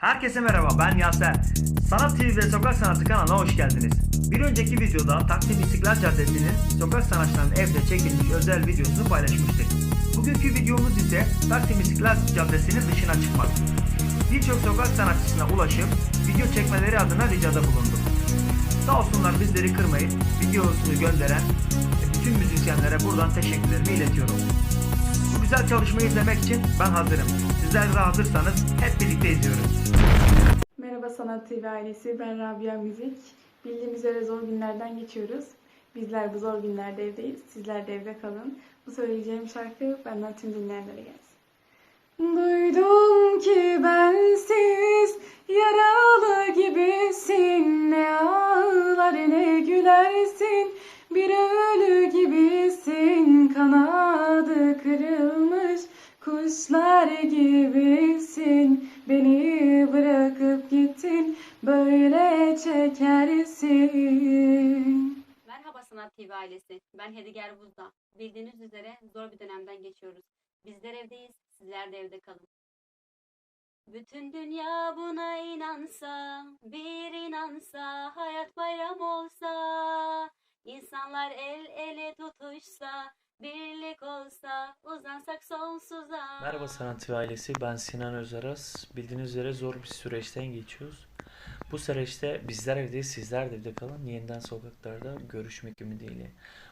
Herkese merhaba, ben Yaser. Sanat TV ve Sokak Sanatı kanalına hoş geldiniz. Bir önceki videoda Taksim İstiklal Caddesi'nin sokak sanatçılarının evde çekilmiş özel videosunu paylaşmıştık. Bugünkü videomuz ise Taksim İstiklal Caddesi'nin dışına çıkmak. Birçok sokak sanatçısına ulaşıp video çekmeleri adına ricada bulunduk. Sağ olsunlar bizleri kırmayıp videosunu gönderen bütün müzisyenlere buradan teşekkürlerimi iletiyorum. Bu güzel çalışmayı izlemek için ben hazırım. Sizler de hazırsanız hep birlikte izliyoruz. Merhaba Sanat TV ailesi, ben Rabia Müzik. Bildiğimiz üzere zor günlerden geçiyoruz. Bizler bu zor günlerde evdeyiz, sizler de evde kalın. Bu söyleyeceğim şarkı benden tüm dinleyenlere gelsin. Duydum ki bensiz yaralı gibisin, ne ağlar ne gülersin, bir ölü gibisin, kanadı kırılmış kuşlar gibisin, beni bırakıp gittin, böyle çekersin. Merhaba Sanat TV ailesi. Ben Hediger Buzda. Bildiğiniz üzere zor bir dönemden geçiyoruz. Bizler evdeyiz, sizler de evde kalın. Bütün dünya buna inansa, bir inansa, hayat bayram olsa, insanlar el ele tutuşsa, birlik olsa, uzansak sonsuza. Merhaba Sanat TV ailesi, ben Sinan Özaras. Bildiğiniz üzere zor bir süreçten geçiyoruz. Bu süreçte bizler evdeyiz, sizler de evde kalın. Yeniden sokaklarda görüşmek ümidiyle.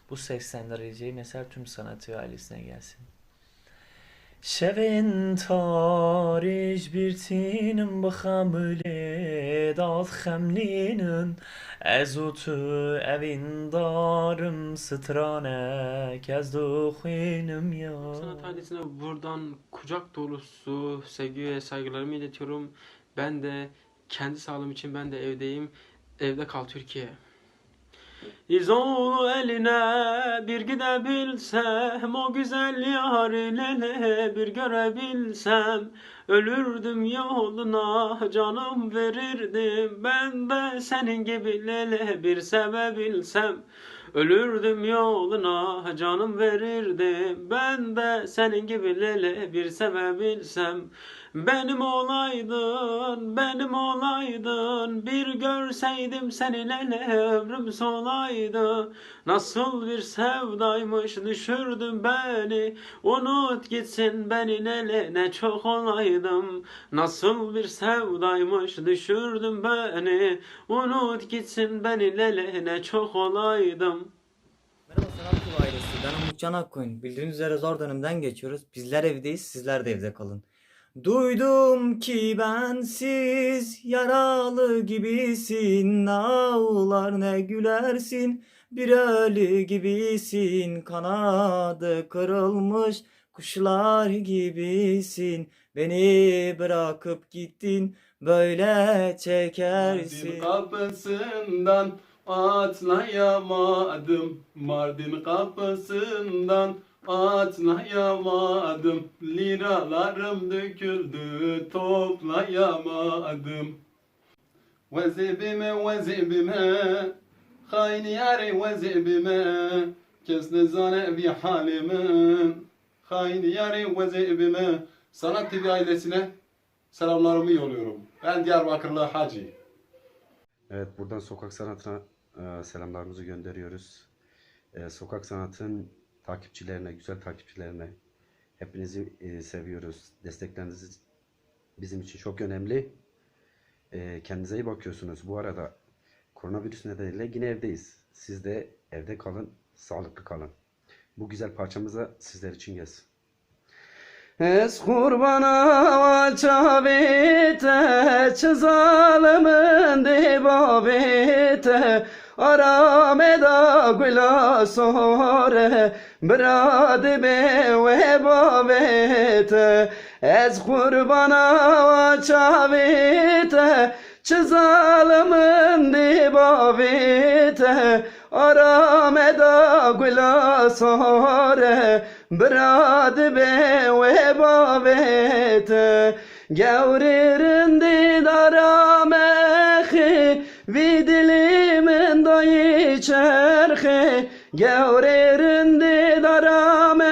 Bu seslendireceğim eser tüm Sanat TV ailesine gelsin. Şevin tarih bir tinin bıxamıle dağıt xemlinin ezutu evin darım strane kez duhinim ya. Sanat ailesine buradan kucak dolusu sevgi ve saygılarımı iletiyorum. Ben de kendi sağlığım için ben de evdeyim. Evde kal Türkiye. İzolu eline bir gidebilsem, o güzel yarine bir görebilsem, ölürdüm yoluna canım verirdim, ben de senin gibi lele bir sevebilsem. Ölürdüm yoluna canım verirdim, ben de senin gibi lele bir sevebilsem. Benim olaydın, benim olaydın, bir görseydim seni lele ömrüm solaydı. Nasıl bir sevdaymış düşürdün beni, unut gitsin beni lele ne çok olaydım. Nasıl bir sevdaymış düşürdün beni, unut gitsin beni lele ne çok olaydım. Merhaba Sanat TV ailesi, ben Umutcan Akkoyun. Bildiğiniz üzere zor dönemden geçiyoruz. Bizler evdeyiz, sizler de evde kalın. Duydum ki bensiz yaralı gibisin, ağlar ne gülersin, bir ölü gibisin, kanadı kırılmış kuşlar gibisin, beni bırakıp gittin, böyle çekersin. Mardin kapısından atlayamadım, Mardin kapısından atlayamadım, liralarım döküldü toplayamadım. Vezibime vezibime, hain yari vezibime, kes ne zane bi halimin, hain yari vezibime. Sanat TV ailesine selamlarımı yolluyorum. Ben Diyarbakırlı Hacı. Evet, buradan sokak sanatına selamlarımızı gönderiyoruz. Sokak sanatın takipçilerine, güzel takipçilerine hepinizi seviyoruz. Destekleriniz bizim için çok önemli. Kendinize iyi bakıyorsunuz. Bu arada koronavirüs nedeniyle yine evdeyiz. Siz de evde kalın, sağlıklı kalın. Bu güzel parçamıza sizler için gelsin. Es kurbana çavite çizalımın dibabite arameda gula sore brad be ve babete ez kurbana çavite çizalımın dibabite arameda gula sore brad be ve babete gevririn didaramehi vidilimin dayı çerhi gevririn didaramehi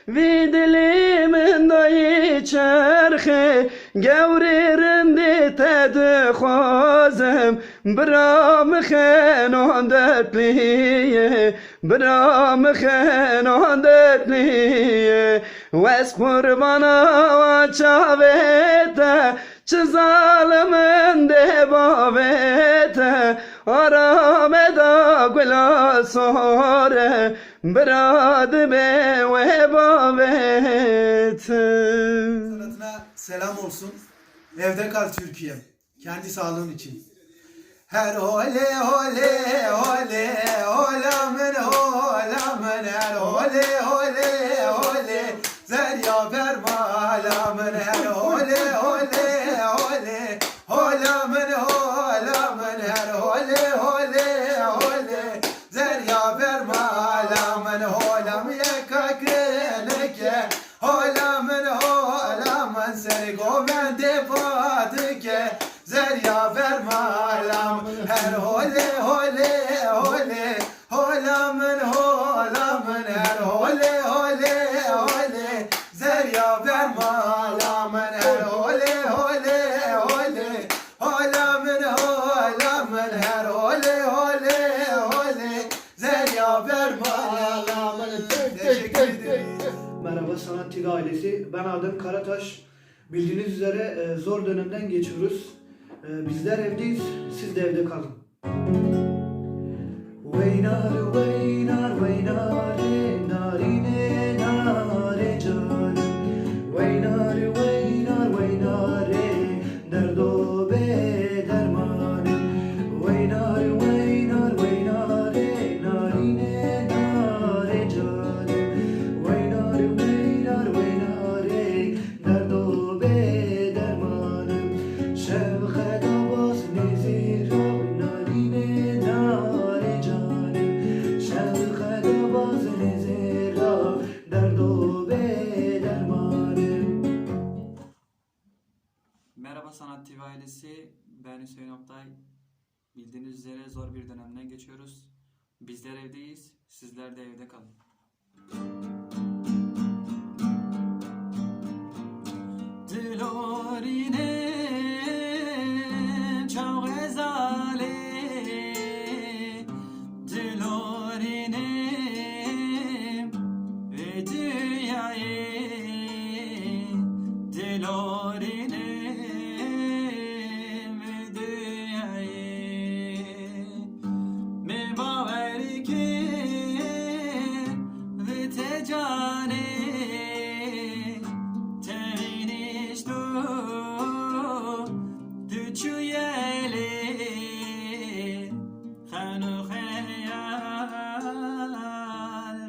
vidilimin dayı çerhi gevri رندی تد خوازم برام خنان دتلیه برام خنان دتلیه وز قربانا و چاویتا چه ظالمن ده باویتا آرام دا گلا ساره براد به و باویتا. Sanatına selam olsun. Evde kal Türkiye. Kendi sağlığın için. Her hole hole hole holamın holamın her hole hole hole zerya vermalamın her hole hole hole holamın holamın her hole hole hole zerya vermalamın holam yekakreneke holamın holamın sergovende padıke zerya vermalam her hole hole hole holamın holamın her hole hole hole zerya vermalamın her hole hole hole holamın holamın her hole hole hole zerya vermalamın. Teşekkür ederim. Merhaba Sanat TV ailesi. Ben Adem Karataş. Bildiğiniz üzere zor dönemden geçiyoruz. Bizler evdeyiz, siz de evde kalın. Veynar veynar veynare narine nare canım. Veynar veynar veynare derdo be dermanım. Veynar veynar veynare narine nare canım. Veynar veynar veynare derdo be dermanım. Şevket Abbas nezir narine nare canım. Şevket Abbas nezir derdo be dermanım. Merhaba Sanat TV ailesi, ben Hüseyin Oktay. Bildiğiniz üzere zor bir dönemden geçiyoruz. Bizler evdeyiz, sizler de evde kalın. Dilorine çok ezale Dilorine ve dünyayı Dilorine ve dünyayı Me baver ki ve tecane Teniş du Düçü yeli Khanu khayal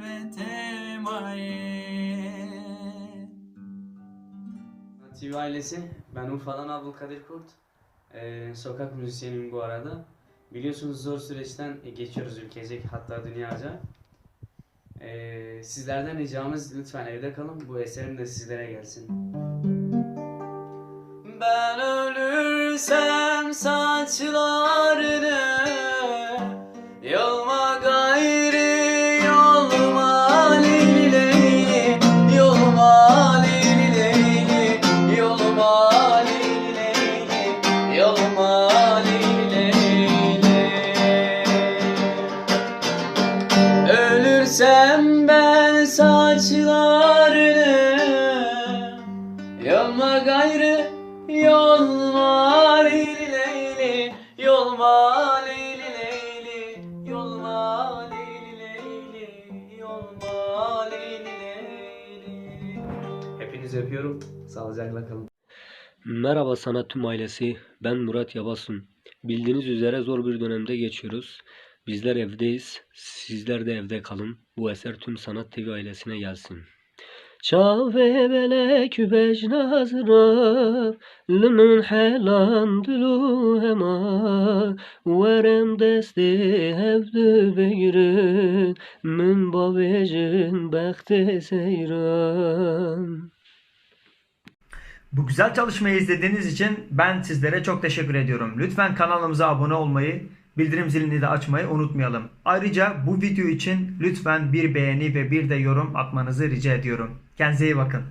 ve temaye. TV ailesi, ben Urfa'dan Abdülkadir Kurt. Sokak müzisyeniyim bu arada. Biliyorsunuz zor süreçten geçiyoruz ülkecek, hatta dünyaca. Sizlerden ricamız lütfen evde kalın, bu eserim de sizlere gelsin. Ben ölürsem saçlarını yolma gayrı yolma leyli yolma leyli yolma leyli yolma leyli ölürsem ben saçlarını yolma gayrı yolma leyli leyli yolma leyli leyli yolma leyli leyli yolma leyli leyli. Hepinizi öpüyorum, sağlıcakla kalın. Merhaba Sanat Tüm ailesi, ben Murat Yabasun. Bildiğiniz üzere zor bir dönemde geçiyoruz. Bizler evdeyiz, sizler de evde kalın. Bu eser tüm Sanat TV ailesine gelsin. Çave belek übej nazra Lümün helan dulu hema Verem desti hevdü beyrin Min bavejin bekti seyran. Bu güzel çalışmayı izlediğiniz için ben sizlere çok teşekkür ediyorum. Lütfen kanalımıza abone olmayı, bildirim zilini de açmayı unutmayalım. Ayrıca bu video için lütfen bir beğeni ve bir de yorum atmanızı rica ediyorum. Kendinize iyi bakın.